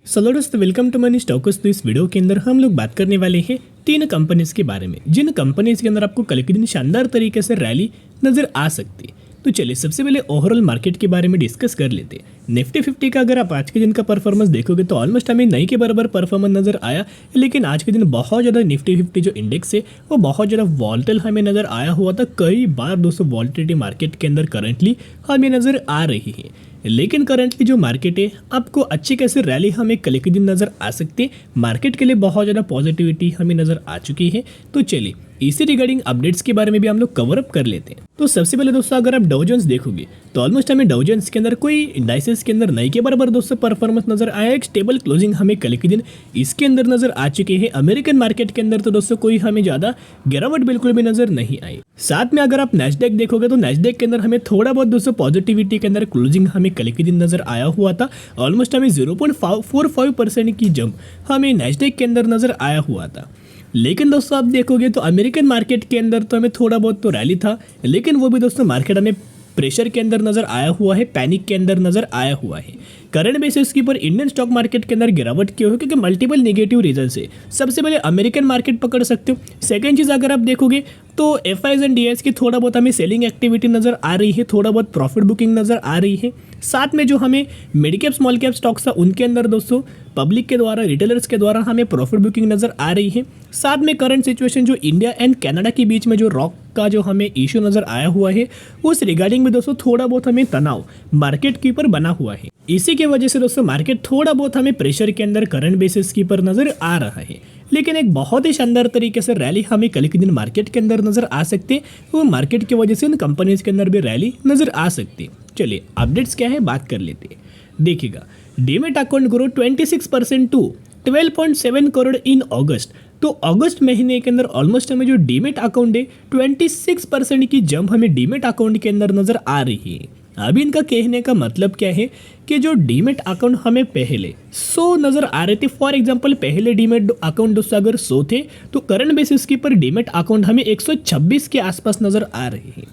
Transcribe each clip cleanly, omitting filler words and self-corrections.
Hello दोस्तों, welcome to money stocks. तो इस वीडियो के अंदर हम लोग बात करने वाले हैं तीन कंपनीज के बारे में, जिन कंपनीज के अंदर आपको कल के दिन शानदार तरीके से रैली नजर आ सकती है। तो चलिए सबसे पहले ओवरऑल मार्केट के बारे में डिस्कस कर लेते हैं। निफ्टी 50 का अगर आप आज के दिन का परफॉर्मेंस देखोगे तो ऑलमोस्ट हमें नई के बराबर परफॉर्मेंस नजर आया, लेकिन आज के दिन बहुत ज़्यादा निफ्टी 50 जो इंडेक्स है वो बहुत ज़्यादा वॉल्टिल हमें नजर आया हुआ था। कई बार दोस्तों वॉल्टिलिटी मार्केट के अंदर करंटली हमें नजर आ रही है, लेकिन करंटली जो मार्केट है आपको अच्छी कैसे रैली हमें कल के दिन नजर आ सकती है। मार्केट के लिए बहुत ज़्यादा पॉजिटिविटी हमें नजर आ चुकी है। तो चलिए इसी रिगार्डिंग अपडेट्स के बारे में भी हम लोग कवर अप कर लेते हैं। तो सबसे पहले दोस्तों अगर आप डाउ जोन्स देखोगे तो ऑलमोस्ट हमें डाउ जोन्स के अंदर कोई इंडाइसेस के अंदर नई के बराबर दोस्तों परफॉर्मेंस नजर आया। एक स्टेबल क्लोजिंग हमें कल के दिन इसके अंदर नजर आ चुकी है। अमेरिकन मार्केट के अंदर तो दोस्तों कोई हमें ज्यादा गिरावट बिल्कुल भी नजर नहीं आई। साथ में अगर आप नैस्डैक देखोगे तो नैस्डैक के अंदर हमें थोड़ा बहुत दोस्तों पॉजिटिविटी के अंदर क्लोजिंग हमें कल के दिन नजर आया हुआ था। ऑलमोस्ट हमें 0.45% की जंप हमें नैस्डैक के अंदर नजर आया हुआ था। लेकिन दोस्तों आप देखोगे तो अमेरिकन मार्केट के अंदर तो हमें थोड़ा बहुत तो रैली था, लेकिन वो भी दोस्तों मार्केट हमें प्रेशर के अंदर नजर आया हुआ है, पैनिक के अंदर नजर आया हुआ है। करंट बेसिस के ऊपर इंडियन स्टॉक मार्केट के अंदर गिरावट क्यों है? क्योंकि मल्टीपल नेगेटिव रीजन से। सबसे पहले अमेरिकन मार्केट पकड़ सकते हो। सेकंड चीज़ अगर आप देखोगे तो एफआईज एंड डीआईएस की थोड़ा बहुत हमें सेलिंग एक्टिविटी नजर आ रही है, थोड़ा बहुत प्रॉफिट बुकिंग नजर आ रही है। साथ में जो हमें mid cap small cap stocks था उनके अंदर दोस्तों पब्लिक के द्वारा रिटेलर्स के द्वारा हमें प्रॉफिट बुकिंग नजर आ रही है। साथ में करंट सिचुएशन जो इंडिया एंड कनाडा के बीच में जो रॉक का जो हमें इश्यू नजर आया हुआ है उस रिगार्डिंग में दोस्तों थोड़ा बहुत हमें तनाव मार्केट के ऊपर बना हुआ है। इसी की वजह से दोस्तों मार्केट थोड़ा बहुत हमें प्रेशर के अंदर करंट बेसिस के ऊपर नजर आ रहा है। लेकिन एक बहुत ही शानदार तरीके से रैली हमें कल के दिन मार्केट के अंदर नजर आ सकती है। वो मार्केट की वजह से उन कंपनीज के अंदर भी रैली नजर आ सकती है। चलिए अपडेट्स क्या है बात कर लेते हैं। देखिएगा demat account grow 26% to 12.7 crore in August. तो अगस्त महीने के अंदर ऑलमोस्ट हमें जो डीमेट अकाउंट है 26% की जंप हमें डीमेट अकाउंट के अंदर नजर आ रही है। अभी इनका कहने का मतलब क्या है कि जो डीमेट अकाउंट हमें पहले 100 नजर आ रहे थे। फॉर एग्जांपल पहले डीमेट अकाउंट दोस्तों अगर 100 थे तो करंट बेसिस के पर डीमेट अकाउंट हमें 126 के आसपास नजर आ रहे हैं।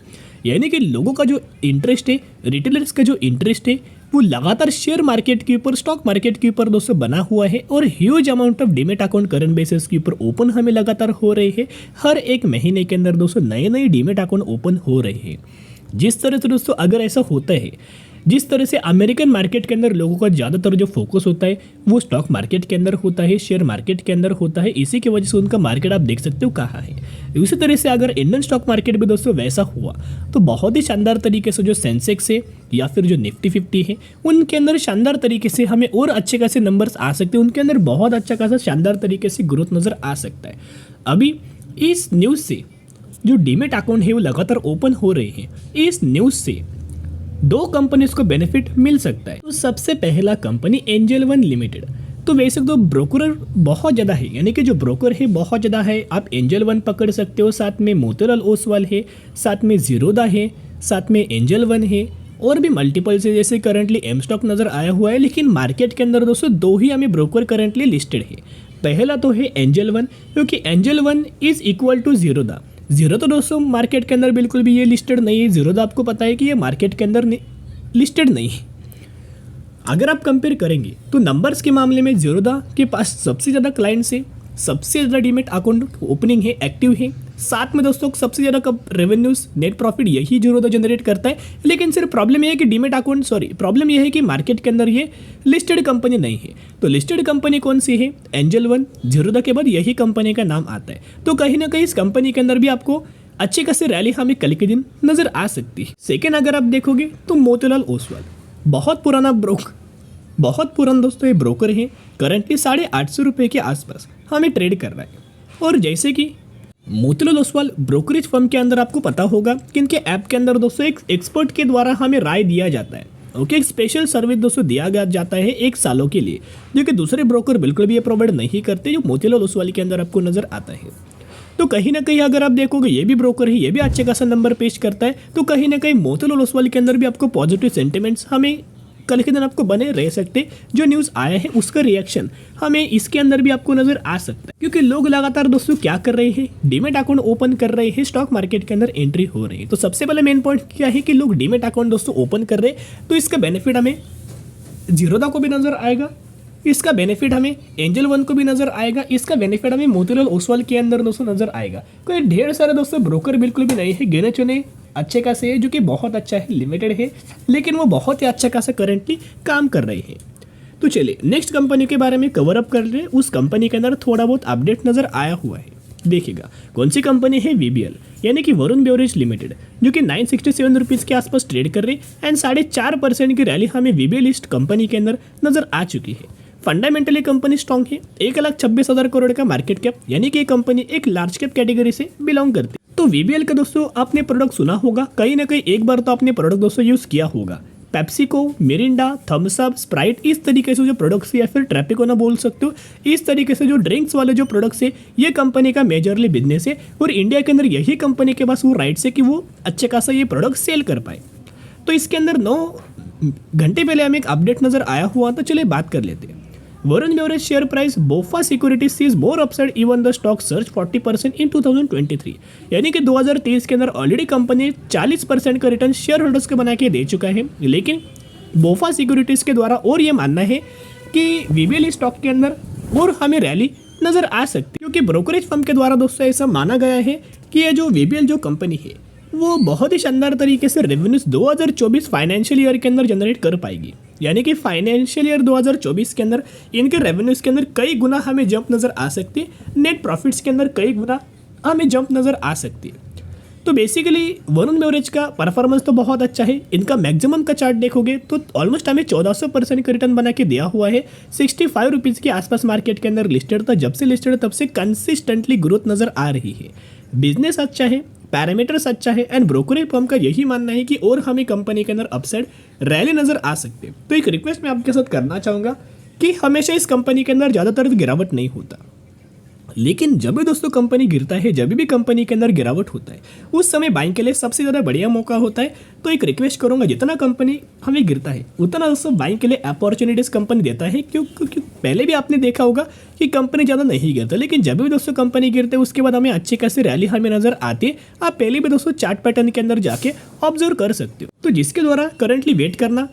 यानी कि लोगों का जो इंटरेस्ट है, रिटेलर्स का जो इंटरेस्ट है वो लगातार शेयर मार्केट के ऊपर, स्टॉक मार्केट के ऊपर दोस्तों बना हुआ है। और huge amount of demat account current basis के ऊपर ओपन हमें लगातार हो रहे हैं। हर एक महीने के अंदर दोस्तों नए नए डीमेट अकाउंट ओपन हो रहे हैं। जिस तरह से दोस्तों अगर ऐसा होता है, जिस तरह से अमेरिकन मार्केट के अंदर लोगों का ज़्यादातर जो फोकस होता है वो स्टॉक मार्केट के अंदर होता है, शेयर मार्केट के अंदर होता है। इसी की वजह से उनका मार्केट आप देख सकते हो कहाँ है। उसी तरह से अगर इंडियन स्टॉक मार्केट भी दोस्तों वैसा हुआ तो बहुत ही शानदार तरीके से जो सेंसेक्स है या फिर जो निफ्टी 50 है उनके अंदर शानदार तरीके से हमें और अच्छे खासे नंबर्स आ सकते हैं। उनके अंदर बहुत अच्छा खासा शानदार तरीके से ग्रोथ नज़र आ सकता है। अभी इस न्यूज़ से जो डीमेट अकाउंट है वो लगातार ओपन हो रहे हैं। इस न्यूज़ से दो कंपनीज को बेनिफिट मिल सकता है। तो सबसे पहला कंपनी एंजल वन लिमिटेड। तो वैसे तो ब्रोकर बहुत ज़्यादा है, यानी कि जो ब्रोकर है बहुत ज़्यादा है। आप एंजल वन पकड़ सकते हो, साथ में मोतीलाल ओसवाल है, साथ में जीरोदा है, साथ में एंजल वन है और भी मल्टीपल से जैसे करंटली एम स्टॉक नज़र आया हुआ है। लेकिन मार्केट के अंदर दोस्तों दो ही हमें ब्रोकर करंटली लिस्टेड है। पहला तो है एंजल वन, क्योंकि angel one is equal to Zerodha. Zero तो दोस्तों मार्केट के अंदर बिल्कुल भी ये लिस्टेड नहीं है। जीरो तो आपको पता है कि ये मार्केट के अंदर लिस्टेड नहीं है। अगर आप कंपेयर करेंगे तो नंबर्स के मामले में जीरोदा के पास सबसे ज़्यादा क्लाइंट्स है, सबसे ज़्यादा डीमेट अकाउंट ओपनिंग है, एक्टिव है। साथ में दोस्तों सबसे ज़्यादा कब रेवेन्यूज नेट प्रॉफिट यही जीरोदा जनरेट करता है। लेकिन सिर्फ प्रॉब्लम यह है कि डीमेट अकाउंट प्रॉब्लम यह है कि मार्केट के अंदर ये लिस्टेड कंपनी नहीं है। तो लिस्टेड कंपनी कौन सी है? Angel one. जीरोदा के बाद यही कंपनी का नाम आता है। तो कहीं ना कहीं इस कंपनी के अंदर भी आपको अच्छी खासी रैली हमें कल के दिन नजर आ सकती है। सेकेंड अगर आप देखोगे तो मोतीलाल ओसवाल बहुत पुराना दोस्तों ये ब्रोकर है। करंटली 850 रुपये के आसपास हमें ट्रेड कर रहा है। और जैसे कि मोतीलाल ओसवाल ब्रोकरेज फर्म के अंदर आपको पता होगा कि इनके ऐप के अंदर दोस्तों एक एक्सपर्ट के द्वारा हमें राय दिया जाता है। ओके, एक स्पेशल सर्विस दोस्तों दिया जाता है 1 सालों के लिए, जो कि दूसरे ब्रोकर बिल्कुल भी ये प्रोवाइड नहीं करते, जो मोतीलाल ओसवाल के अंदर आपको नजर आता है। तो कहीं ना कहीं अगर आप देखोगे ये भी ब्रोकर है, ये भी अच्छे खासा नंबर पेश करता है। तो कहीं ना कहीं मोतीलाल ओसवाल के अंदर भी आपको पॉजिटिव सेंटिमेंट्स हमें कल के दिन आपको बने रह सकते। जो न्यूज़ आया है उसका रिएक्शन हमें इसके अंदर भी आपको नजर आ सकता है, क्योंकि लोग लगातार दोस्तों क्या कर रहे हैं, डीमेट अकाउंट ओपन कर रहे हैं, स्टॉक मार्केट के अंदर एंट्री हो रही है। तो सबसे पहले मेन पॉइंट क्या है कि लोग डीमेट अकाउंट दोस्तों ओपन कर रहे हैं, तो इसका बेनिफिट हमें जीरोदा को भी नजर आएगा, इसका बेनिफिट हमें एंजल वन को भी नजर आएगा, इसका बेनिफिट हमें मोतीलाल ओसवाल के अंदर दोस्तों नजर आएगा। कोई ढेर सारे दोस्तों ब्रोकर बिल्कुल भी नहीं है, गिने चुने अच्छे खासे है, जो कि बहुत अच्छा है, लिमिटेड है, लेकिन वो बहुत ही अच्छा खासा करेंटली काम कर रहे हैं। तो चलिए नेक्स्ट कंपनी के बारे में कवर अप कर रहे हैं। उस कंपनी के अंदर थोड़ा बहुत अपडेट नजर आया हुआ है। देखिएगा कौन सी कंपनी है, वीबीएल यानी कि वरुण बेवरेज लिमिटेड, जो कि 967 रुपीज़ के आसपास ट्रेड कर रही है एंड 4.5% की रैली हमें वीबीएल लिस्ट कंपनी के अंदर नजर आ चुकी है। फंडामेंटली कंपनी स्ट्रॉन्ग है, 1,26,000 करोड़ का मार्केट कैप, यानी कि ये कंपनी एक लार्ज कैप कैटेगरी से बिलोंग करती है। तो वीबीएल का दोस्तों आपने प्रोडक्ट सुना होगा, कहीं ना कहीं एक बार तो आपने प्रोडक्ट दोस्तों यूज़ किया होगा। PepsiCo, Mirinda, Thums Up, Sprite, इस तरीके से जो प्रोडक्ट्स या फिर ट्रैपिकोना बोल सकते हो, इस तरीके से जो ड्रिंक्स वाले जो प्रोडक्ट्स है, ये कंपनी का मेजरली बिजनेस है और इंडिया के अंदर यही कंपनी के पास वो राइट्स है कि वो अच्छे खासा ये प्रोडक्ट सेल कर पाए। तो इसके अंदर 9 घंटे पहले हमें एक अपडेट नजर आया हुआ, तो चलिए बात कर लेते हैं। Varun beverage share price BofA securities sees more upside even the stock surged 40% in 2023, यानी कि 2023 के अंदर ऑलरेडी कंपनी 40% का रिटर्न शेयर होल्डर्स को बना के दे चुका है, लेकिन बोफा सिक्योरिटीज के द्वारा और ये मानना है कि वीबीएल स्टॉक के अंदर और हमें रैली नजर आ सकती है, क्योंकि ब्रोकरेज फर्म के द्वारा दोस्तों ऐसा माना गया है कि ये जो वीबीएल जो कंपनी है वो बहुत ही शानदार तरीके से रेवेन्यूज 2024 फाइनेंशियल ईयर के अंदर जनरेट कर पाएगी, यानी कि फाइनेंशियल ईयर 2024 के अंदर इनके रेवेन्यूज के अंदर कई गुना हमें जंप नज़र आ सकती है, नेट प्रॉफिट्स के अंदर कई गुना हमें जंप नज़र आ सकती है। तो बेसिकली वरुण बेवरेज का परफॉर्मेंस तो बहुत अच्छा है, इनका मैक्सिमम का चार्ट देखोगे तो ऑलमोस्ट हमें 1400% का रिटर्न बना के दिया हुआ है। 65 रुपीज़ के आसपास मार्केट के अंदर लिस्टेड था, जब से लिस्टेड तब से कंसिस्टेंटली ग्रोथ नज़र आ रही है। बिजनेस अच्छा है, पैरामीटर्स अच्छा है एंड ब्रोकरेज फर्म का यही मानना है कि और हमें कंपनी के अंदर अपसाइड रैली नज़र आ सकते हैं। तो एक रिक्वेस्ट मैं आपके साथ करना चाहूँगा कि हमेशा इस कंपनी के अंदर ज़्यादातर गिरावट नहीं होता, लेकिन जब भी दोस्तों कंपनी गिरता है, जब भी कंपनी के अंदर गिरावट होता है, उस समय बाइंग के लिए सबसे ज़्यादा बढ़िया मौका होता है। तो एक रिक्वेस्ट करूंगा, जितना कंपनी हमें गिरता है उतना दोस्तों बाइंग के लिए अपॉर्चुनिटीज़ कंपनी देता है, क्योंकि पहले भी आपने देखा होगा कि कंपनी ज़्यादा नहीं गिरता, लेकिन जब भी दोस्तों कंपनी गिरते है उसके बाद हमें अच्छी खासी रैली हमें नजर आती है। आप पहले भी दोस्तों चार्ट पैटर्न के अंदर जाके ऑब्जर्व कर सकते हो, तो जिसके द्वारा करंटली वेट करना,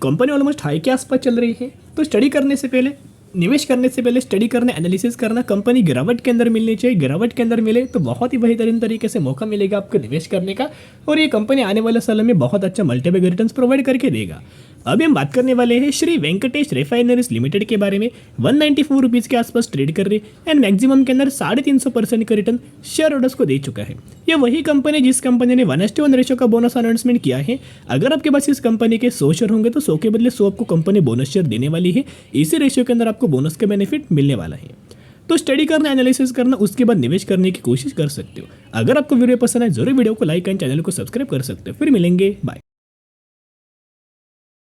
कंपनी ऑलमोस्ट हाई के आसपास चल रही है, तो स्टडी करने से पहले, निवेश करने से पहले स्टडी करना, एनालिसिस करना, कंपनी गिरावट के अंदर मिलनी चाहिए। गिरावट के अंदर मिले तो बहुत ही बेहतरीन तरीके से मौका मिलेगा आपको निवेश करने का, और ये कंपनी आने वाले सालों में बहुत अच्छा मल्टीपल रिटर्न्स प्रोवाइड करके देगा। अभी हम बात करने वाले हैं श्री वेंकटेश रिफाइनरीज लिमिटेड के बारे में। 194 रुपीज़ के आसपास ट्रेड कर रही एंड मैक्सिमम के अंदर 350% का रिटर्न शेयर होल्डर्स को दे चुका है। ये वही कंपनी जिस कंपनी ने 1:1 रेशो का बोनस अनाउंसमेंट किया है। अगर आपके पास इस कंपनी के 100 शेयर होंगे तो 100 के बदले 100 आपको कंपनी बोनस शेयर देने वाली है। इसी रेशियो के अंदर आपको बोनस का बेनिफिट मिलने वाला है। तो स्टडी करना, एनालिसिस करना, उसके बाद निवेश करने की कोशिश कर सकते हो। अगर आपको वीडियो पसंद है जरूर वीडियो को लाइक एंड चैनल को सब्सक्राइब कर सकते हो। फिर मिलेंगे, बाय।